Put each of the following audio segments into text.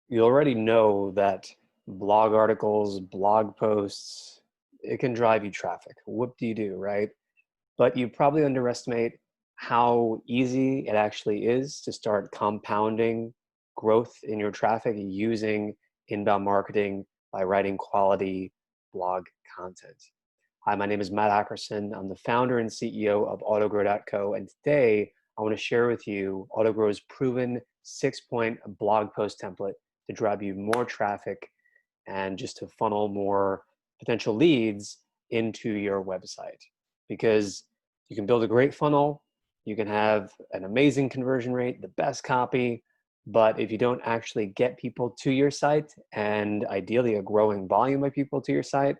you already know that blog articles, blog posts, it can drive you traffic. Whoop-dee-doo, right? But you probably underestimate how easy it actually is to start compounding growth in your traffic using inbound marketing by writing quality blog content. Hi, my name is Matt Ackerson. I'm the founder and CEO of AutoGrow.co, and today I want to share with you AutoGrow's proven 6-point blog post template to drive you more traffic and just to funnel more potential leads into your website. Because you can build a great funnel, you can have an amazing conversion rate, the best copy, but if you don't actually get people to your site, and ideally a growing volume of people to your site,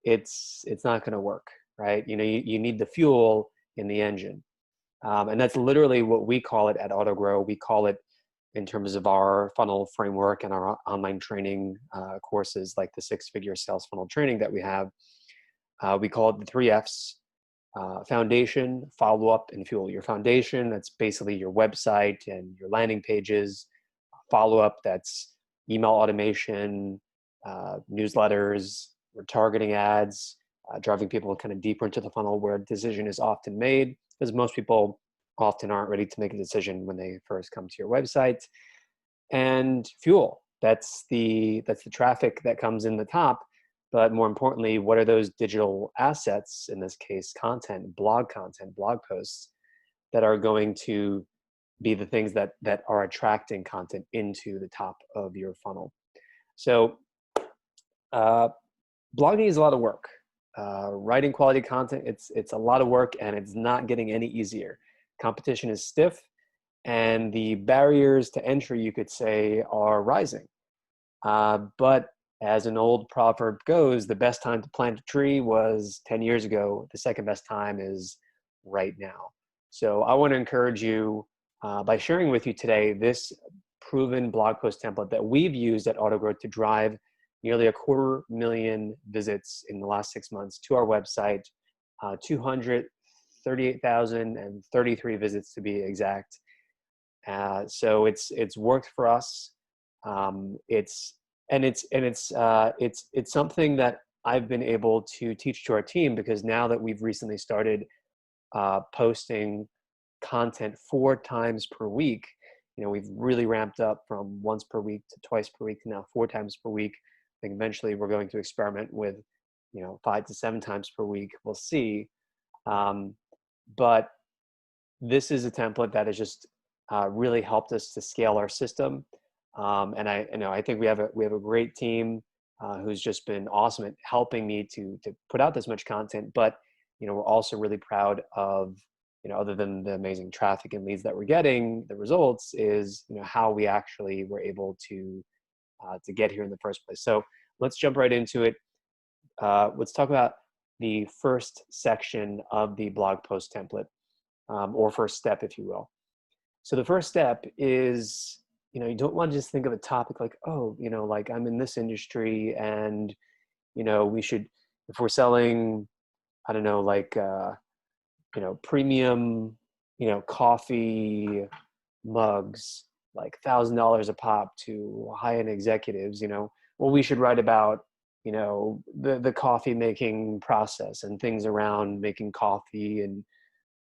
it's not going to work, right? You need the fuel in the engine. And that's literally what we call it at AutoGrow. We call it, in terms of our funnel framework and our online training courses, like the 6-figure sales funnel training that we have, we call it the 3 Fs: foundation, follow-up, and fuel. Your foundation, that's basically your website and your landing pages. Follow-up, that's email automation, newsletters, retargeting ads, driving people kind of deeper into the funnel where a decision is often made, because most people often aren't ready to make a decision when they first come to your website. And fuel, that's the traffic that comes in the top. But more importantly, what are those digital assets, in this case, content, blog posts, that are going to be the things that are attracting content into the top of your funnel. So blogging is a lot of work. Writing quality content, it's a lot of work, and it's not getting any easier. Competition is stiff, and the barriers to entry, you could say, are rising. But as an old proverb goes, the best time to plant a tree was 10 years ago. The second best time is right now. So I want to encourage you by sharing with you today this proven blog post template that we've used at AutoGrow to drive nearly 250,000 visits in the last 6 months to our website, 238,033 visits to be exact. So it's worked for us. It's something that I've been able to teach to our team, because now that we've recently started posting content 4 times per week, we've really ramped up from once per week to twice per week to now 4 times per week. I think eventually we're going to experiment with 5 to 7 times per week. We'll see. But this is a template that has just really helped us to scale our system. And I think we have a great team who's just been awesome at helping me to put out this much content. But we're also really proud of, other than the amazing traffic and leads that we're getting, the results is how we actually were able to get here in the first place. So let's jump right into it. Let's talk about the first section of the blog post template, or first step, if you will. So the first step is, you don't want to just think of a topic like, oh, like I'm in this industry, and, we should, if we're selling, I don't know, like, premium, coffee mugs, like $1,000 a pop to high-end executives, well, we should write about, the coffee making process and things around making coffee, and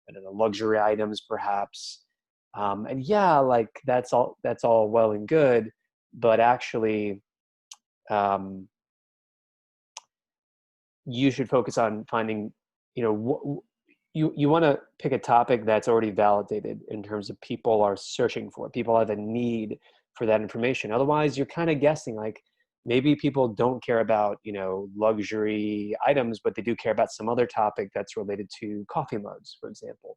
I don't know, luxury items perhaps. And yeah, like that's all well and good, but actually, you should focus on finding, you want to pick a topic that's already validated in terms of people are searching for it. People have a need for that information. Otherwise, you're kind of guessing, like maybe people don't care about, luxury items, but they do care about some other topic that's related to coffee mugs, for example.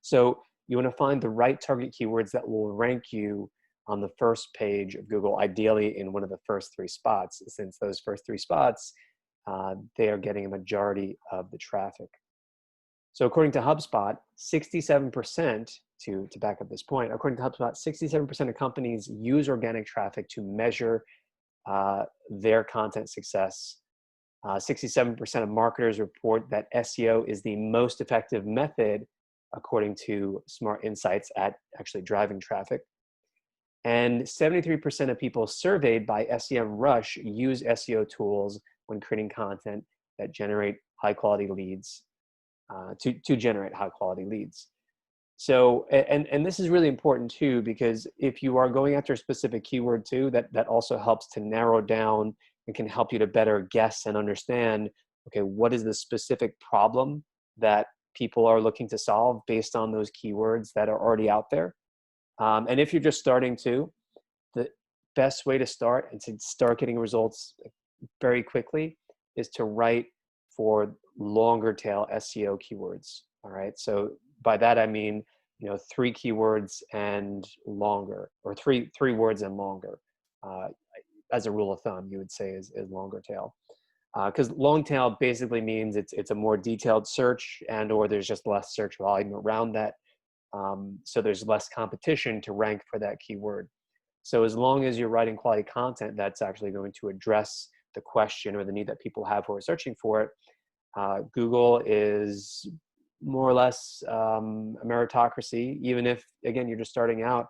So you want to find the right target keywords that will rank you on the first page of Google, ideally in one of the first 3 spots, since those first 3 spots, they are getting a majority of the traffic. So according to HubSpot, 67%, to back up this point, according to HubSpot, 67% of companies use organic traffic to measure their content success. 67% of marketers report that SEO is the most effective method, according to Smart Insights, at actually driving traffic. And 73% of people surveyed by SEMrush use SEO tools when creating content that generate high quality leads, to generate high quality leads. So, and this is really important too, because if you are going after a specific keyword too, that also helps to narrow down and can help you to better guess and understand, okay, what is the specific problem that people are looking to solve based on those keywords that are already out there. And if you're just starting to, the best way to start and to start getting results very quickly is to write for longer tail SEO keywords. All right. So by that, I mean, 3 keywords and longer, or three words and longer. As a rule of thumb, you would say is longer tail. Because long tail basically means it's a more detailed search, and or there's just less search volume around that. So there's less competition to rank for that keyword. So as long as you're writing quality content that's actually going to address the question or the need that people have who are searching for it, Google is more or less a meritocracy, even if, again, you're just starting out.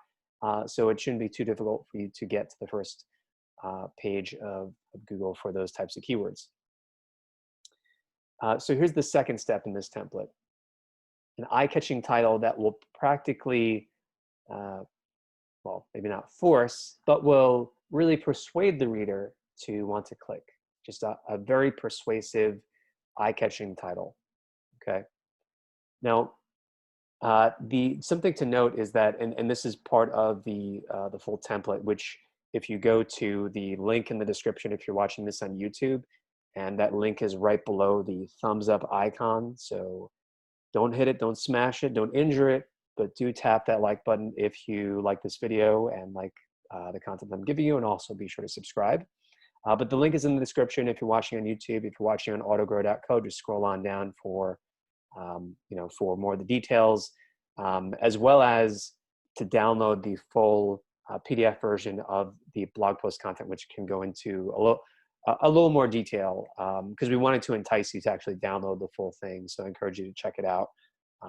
So it shouldn't be too difficult for you to get to the first page of Google for those types of keywords. So here's the second step in this template. An eye-catching title that will practically, well, maybe not force, but will really persuade the reader to want to click. Just a very persuasive, eye-catching title, okay? Now, something to note is that, and this is part of the full template, which if you go to the link in the description, if you're watching this on YouTube, and that link is right below the thumbs up icon. So don't hit it, don't smash it, don't injure it, but do tap that like button if you like this video and like the content I'm giving you, and also be sure to subscribe. But the link is in the description if you're watching on YouTube. If you're watching on autogrow.co, just scroll on down for for more of the details, as well as to download the full PDF version of the blog post content, which can go into a little more detail, because we wanted to entice you to actually download the full thing. So I encourage you to check it out,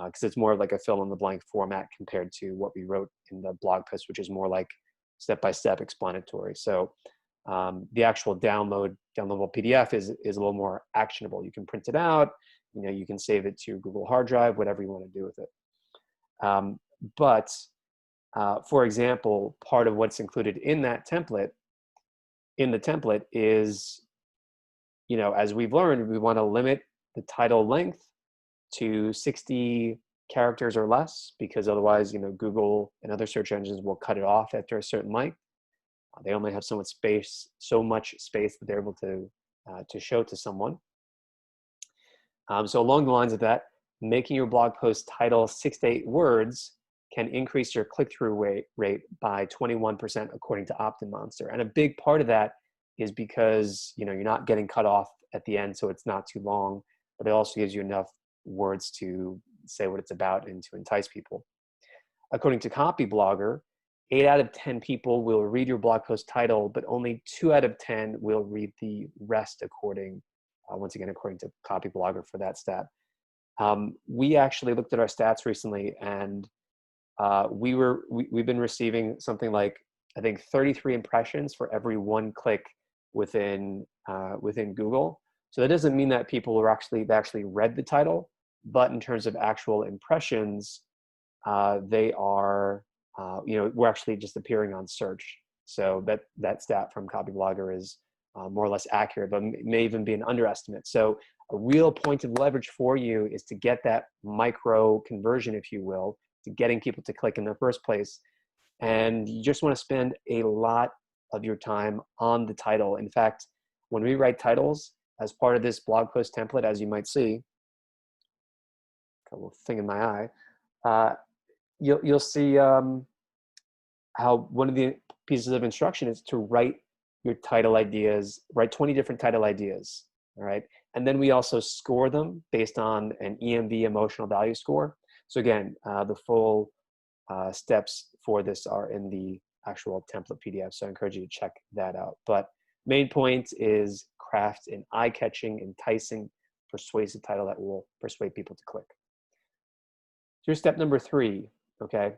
because it's more like a fill-in-the-blank format compared to what we wrote in the blog post, which is more like step-by-step explanatory. So the actual downloadable PDF is a little more actionable. You can print it out, you can save it to your Google hard drive, whatever you want to do with it. But for example, part of what's included in that template, is, as we've learned, we want to limit the title length to 60 characters or less, because otherwise, Google and other search engines will cut it off after a certain length. They only have so much space that they're able to show to someone. So along the lines of that, making your blog post title 6 to 8 words can increase your click-through rate by 21%, according to OptinMonster. And a big part of that is because you're not getting cut off at the end, so it's not too long, but it also gives you enough words to say what it's about and to entice people. According to Copyblogger, 8 out of 10 people will read your blog post title, but only 2 out of 10 will read the rest, once again, according to Copyblogger for that stat. We actually looked at our stats recently, and we've been receiving something like, I think, 33 impressions for every 1 click within Google. So that doesn't mean that people they actually read the title, but in terms of actual impressions, they are, we're actually just appearing on search. So that stat from Copyblogger is more or less accurate, but may even be an underestimate. So a real point of leverage for you is to get that micro conversion, if you will, to getting people to click in the first place. And you just want to spend a lot of your time on the title. In fact, when we write titles as part of this blog post template, as you might see, got a little thing in my eye, you'll see how one of the pieces of instruction is to write your title ideas, write 20 different title ideas, all right? And then we also score them based on an EMV, emotional value score. So again, the full steps for this are in the actual template PDF, so I encourage you to check that out. But main point is craft an eye-catching, enticing, persuasive title that will persuade people to click. Here's step number 3, okay?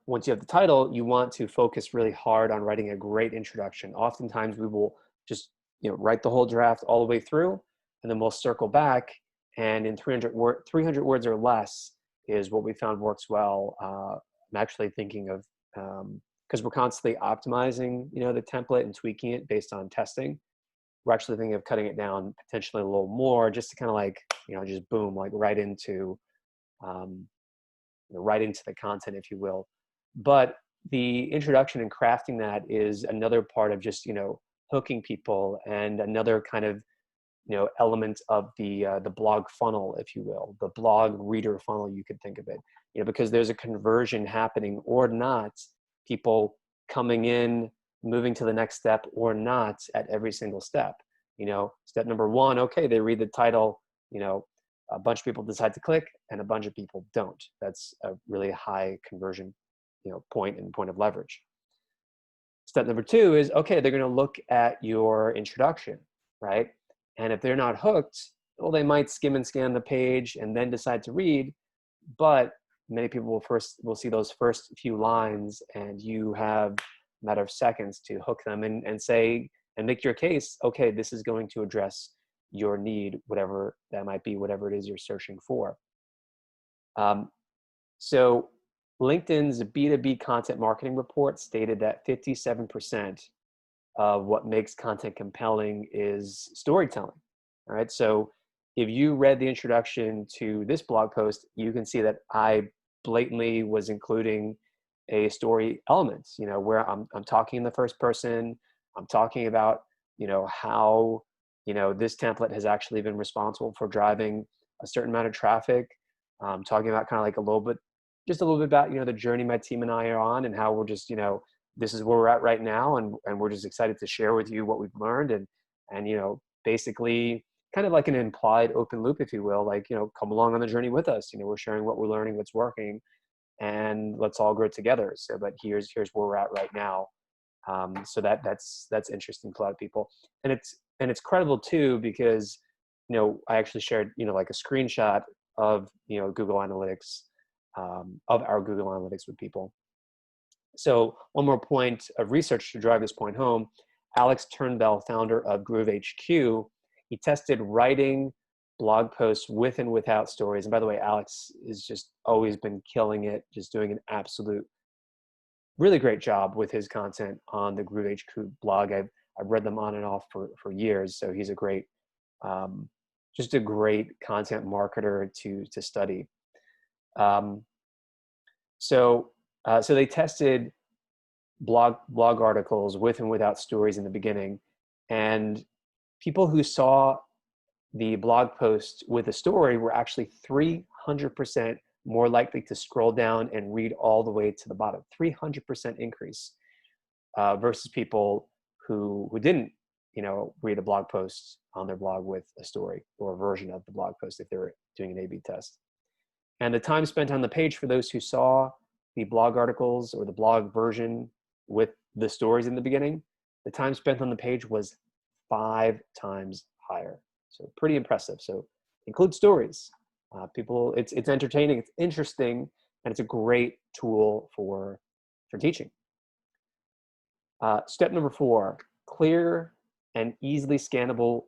once you have the title, you want to focus really hard on writing a great introduction. Oftentimes we will just, write the whole draft all the way through, and then we'll circle back. And in 300 words or less is what we found works well. I'm actually thinking of, because we're constantly optimizing, the template and tweaking it based on testing. We're actually thinking of cutting it down potentially a little more, just to kind of like, just boom, like um, right into the content, if you will. But the introduction and crafting that is another part of just, hooking people, and another kind of, element of the blog funnel, if you will, the blog reader funnel, you could think of it, because there's a conversion happening or not, people coming in, moving to the next step or not at every single step. Step number one, okay, they read the title, a bunch of people decide to click and a bunch of people don't. That's a really high conversion, point and point of leverage. Step number two is, okay, they're going to look at your introduction, right? And if they're not hooked, well, they might skim and scan the page and then decide to read. But many people will see those first few lines, and you have a matter of seconds to hook them and say, and make your case, okay, this is going to address your need, whatever that might be, whatever it is you're searching for. So LinkedIn's B2B content marketing report stated that 57% of what makes content compelling is storytelling. All right. So if you read the introduction to this blog post, you can see that I blatantly was including a story element, where I'm talking in the first person. I'm talking about, how, this template has actually been responsible for driving a certain amount of traffic. Talking about kind of like just a little bit about, the journey my team and I are on, and how we're just, this is where we're at right now. And we're just excited to share with you what we've learned. And, basically kind of like an implied open loop, if you will, like, come along on the journey with us. We're sharing what we're learning, what's working, and let's all grow together. So, but here's where we're at right now. So that's interesting to a lot of people. And it's credible too, because, I actually shared, like a screenshot of, Google Analytics, of our Google Analytics with people. So one more point of research to drive this point home: Alex Turnbell, founder of Groove HQ, he tested writing blog posts with and without stories. And by the way, Alex has just always been killing it, just doing an absolute, really great job with his content on the Groove HQ blog. I've read them on and off for years. So he's a great, just a great content marketer to study. So they tested blog articles with and without stories in the beginning, and people who saw the blog post with a story were actually 300% more likely to scroll down and read all the way to the bottom. 300% increase versus people who didn't, read a blog post on their blog with a story or a version of the blog post if they were doing an A/B test. And the time spent on the page for those who saw the blog articles or the blog version with the stories in the beginning, the time spent on the page was 5 times higher. So pretty impressive. So include stories. People, it's entertaining, it's interesting, and it's a great tool for teaching. Step number 4, clear and easily scannable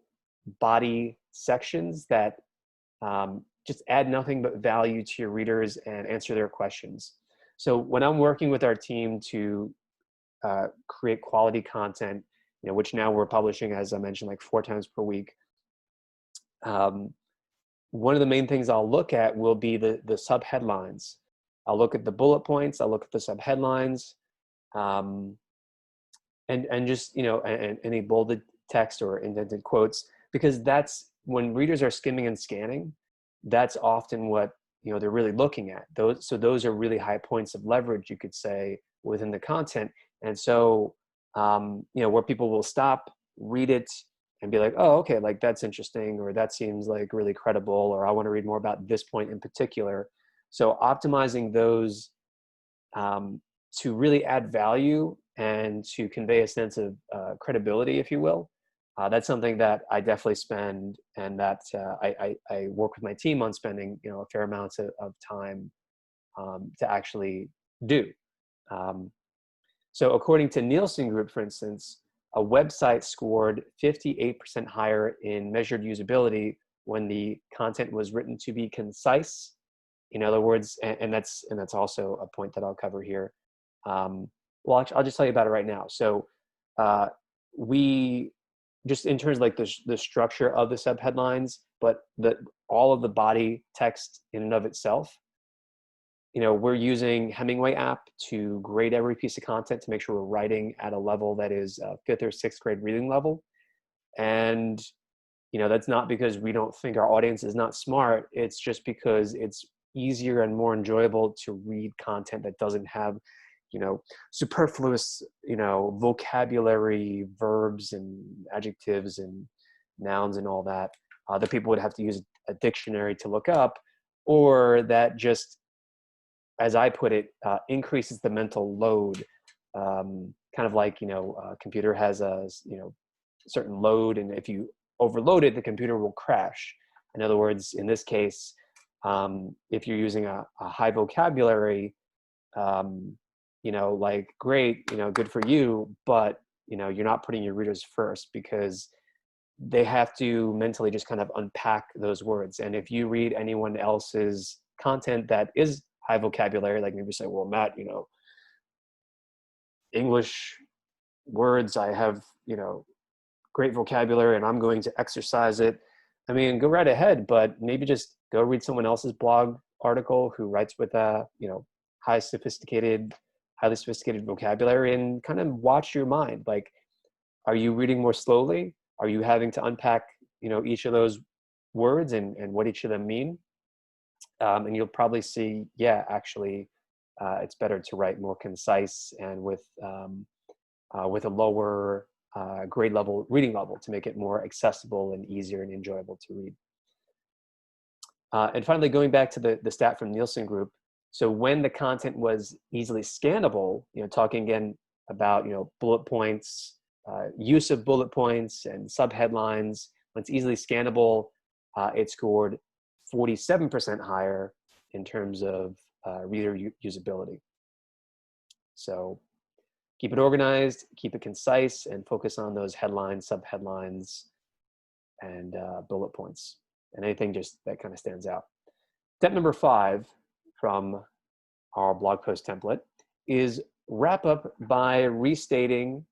body sections that just add nothing but value to your readers and answer their questions. So when I'm working with our team to create quality content, which now we're publishing, as I mentioned, like 4 times per week, one of the main things I'll look at will be the subheadlines. I'll look at the bullet points. I'll look at the subheadlines, and just, and any bolded text or indented quotes, because that's when readers are skimming and scanning, that's often what, they're really looking at. Those are really high points of leverage, you could say, within the content. And so, where people will stop, read it, and be like, oh, okay, like that's interesting, or that seems like really credible, or I want to read more about this point in particular. So optimizing those to really add value and to convey a sense of credibility, if you will. That's something that I definitely spend, and that I work with my team on spending, a fair amount of time to actually do. Um, so according to Nielsen Group, for instance, a website scored 58% higher in measured usability when the content was written to be concise. In other words, and that's also a point that I'll cover here. Well, I'll just tell you about it right now. So uh, we just in terms of like the structure of the subheadlines, but all of the body text in and of itself. We're using Hemingway app to grade every piece of content to make sure we're writing at a level that is fifth or sixth grade reading level. And, that's not because we don't think our audience is not smart. It's just because it's easier and more enjoyable to read content that doesn't have, superfluous, vocabulary, verbs and adjectives and nouns and all that, that people would have to use a dictionary to look up, or that just, as I put it, increases the mental load. Kind of like, a computer has a, certain load, and if you overload it, the computer will crash. In other words, in this case, if you're using a high vocabulary, like, great, good for you, but, you're not putting your readers first, because they have to mentally just kind of unpack those words. And if you read anyone else's content that is high vocabulary, like maybe say, well, Matt, English words, I have, great vocabulary and I'm going to exercise it. I mean, go right ahead, but maybe just go read someone else's blog article who writes with a, highly sophisticated vocabulary, and kind of watch your mind. Like, are you reading more slowly? Are you having to unpack, each of those words and what each of them mean? And you'll probably see, yeah, actually, it's better to write more concise and with a lower reading level, to make it more accessible and easier and enjoyable to read. And finally, going back to the stat from Nielsen Group, so when the content was easily scannable, talking again about, bullet points, use of bullet points and subheadlines, when it's easily scannable, it scored 47% higher in terms of reader usability. So keep it organized, keep it concise, and focus on those headlines, subheadlines, and bullet points, and anything just that kind of stands out. Step number 5 from our blog post template is wrap up by restating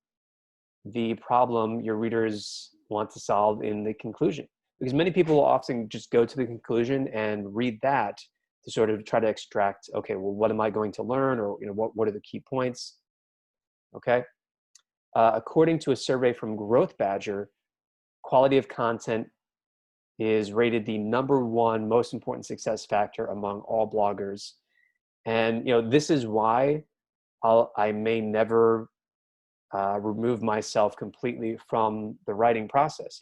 the problem your readers want to solve in the conclusion. Because many people will often just go to the conclusion and read that to sort of try to extract, okay, well, what am I going to learn? Or, what are the key points? Okay. According to a survey from Growth Badger, quality of content is rated the #1 most important success factor among all bloggers. And, this is why I may never remove myself completely from the writing process.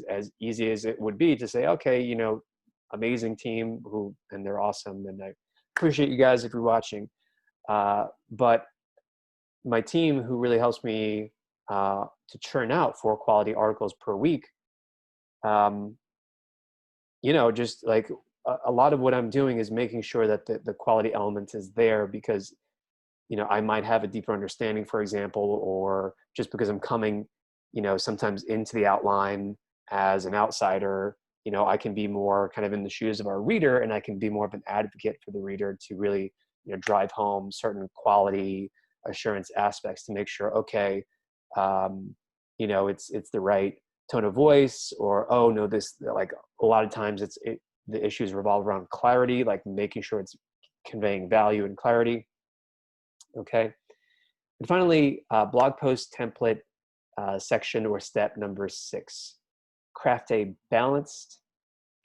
As easy as it would be to say, okay, amazing team and they're awesome, and I appreciate you guys if you're watching. But my team, who really helps me to churn out 4 quality articles per week, just like a lot of what I'm doing is making sure that the quality element is there, because I might have a deeper understanding, for example, or just because I'm coming, sometimes into the outline as an outsider, I can be more kind of in the shoes of our reader, and I can be more of an advocate for the reader to really, drive home certain quality assurance aspects to make sure, okay, it's the right tone of voice, or, oh no, this, like, a lot of times the issues revolve around clarity, like making sure it's conveying value and clarity. Okay. And finally, blog post template section, or step number 6, craft a balanced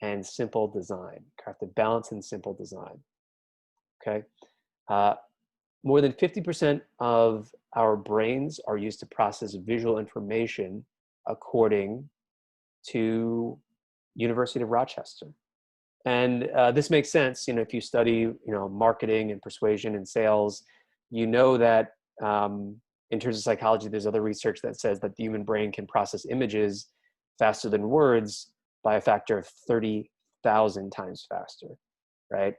and simple design. Craft a balanced and simple design. Okay. More than 50% of our brains are used to process visual information, according to University of Rochester. And this makes sense, if you study, marketing and persuasion and sales, that in terms of psychology, there's other research that says that the human brain can process images faster than words by a factor of 30,000 times faster, right?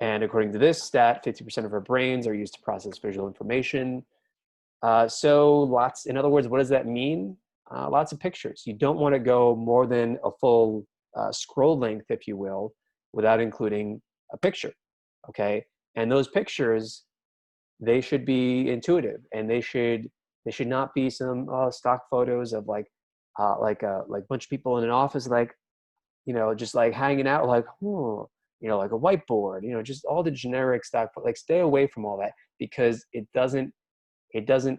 And according to this stat, 50% of our brains are used to process visual information. So in other words, what does that mean? Lots of pictures. You don't want to go more than a full scroll length, if you will, without including a picture, okay? And those pictures, they should be intuitive, and they should not be some stock photos of like a bunch of people in an office, like, just like hanging out, like, like a whiteboard, just all the generic stock, like stay away from all that, because it doesn't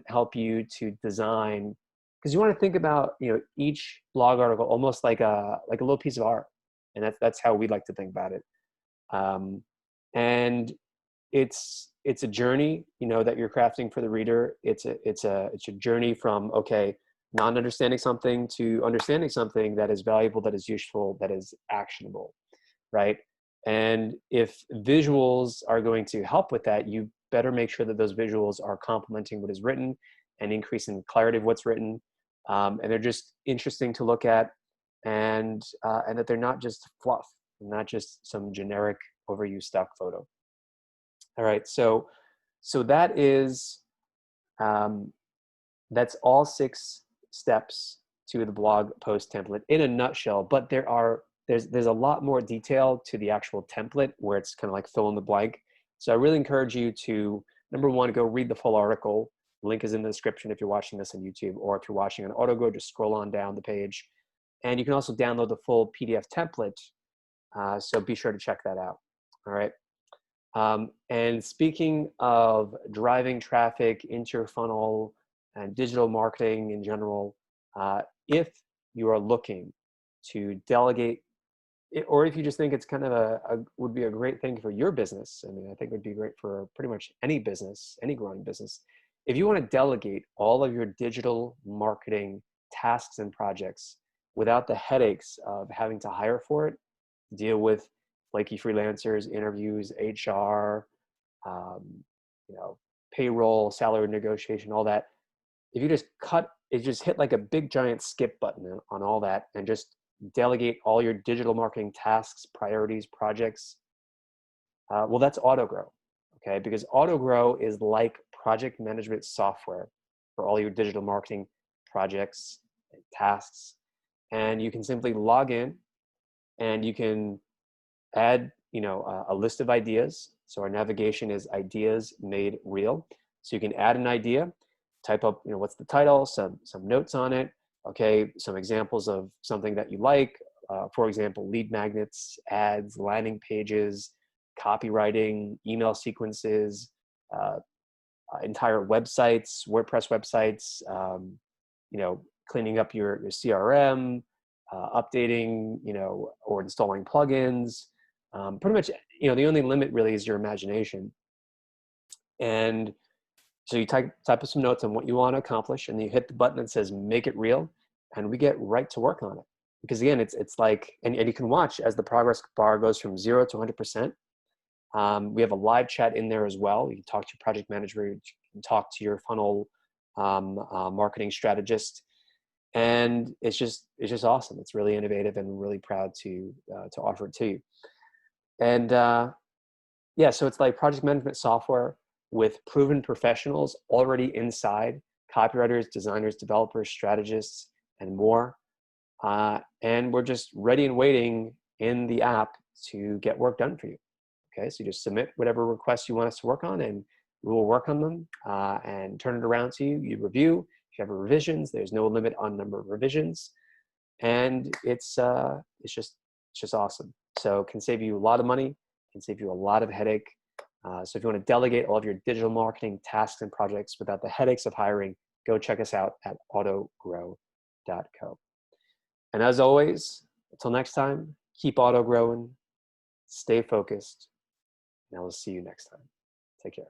help you to design, because you want to think about, each blog article almost like a little piece of art, and that's how we like to think about it. And it's a journey, that you're crafting for the reader. It's a journey from, okay, not understanding something to understanding something that is valuable, that is useful, that is actionable, right? And if visuals are going to help with that, you better make sure that those visuals are complementing what is written and increasing the clarity of what's written, and they're just interesting to look at, and that they're not just fluff, not just some generic overused stock photo. All right, so that is that's all 6 steps to the blog post template in a nutshell. But there's a lot more detail to the actual template, where it's kind of like fill in the blank. So I really encourage you to, number one, go read the full article. The link is in the description if you're watching this on YouTube, or if you're watching on AutoGrow, just scroll on down the page. And you can also download the full PDF template. So be sure to check that out. All right. And speaking of driving traffic into your funnel and digital marketing in general, if you are looking to delegate, or if you just think it's kind of would be a great thing for your business, I mean, I think it would be great for pretty much any business, any growing business. If you want to delegate all of your digital marketing tasks and projects without the headaches of having to hire for it, deal with flaky freelancers, interviews, HR, payroll, salary negotiation, all that. If you just hit like a big giant skip button on all that and just delegate all your digital marketing tasks, priorities, projects, well, that's AutoGrow, okay? Because AutoGrow is like project management software for all your digital marketing projects and tasks. And you can simply log in, and you can add, a list of ideas. So our navigation is ideas made real. So you can add an idea, type up, what's the title, some notes on it. Okay, some examples of something that you like. For example, lead magnets, ads, landing pages, copywriting, email sequences, entire websites, WordPress websites, cleaning up your CRM, updating, or installing plugins. Pretty much, the only limit really is your imagination. And so you type up some notes on what you want to accomplish, and then you hit the button that says make it real, and we get right to work on it. Because again, it's like, and you can watch as the progress bar goes from 0 to 100%. We have a live chat in there as well. You can talk to your project manager, you can talk to your funnel marketing strategist, and it's just awesome. It's really innovative, and we're really proud to offer it to you. And yeah, so it's like project management software with proven professionals already inside, copywriters, designers, developers, strategists, and more. And we're just ready and waiting in the app to get work done for you. Okay, so you just submit whatever requests you want us to work on, and we will work on them and turn it around to you. You review. If you have revisions, there's no limit on number of revisions, and it's just awesome. So it can save you a lot of money, can save you a lot of headache. So if you want to delegate all of your digital marketing tasks and projects without the headaches of hiring, go check us out at autogrow.co. And as always, until next time, keep auto growing, stay focused, and I will see you next time. Take care.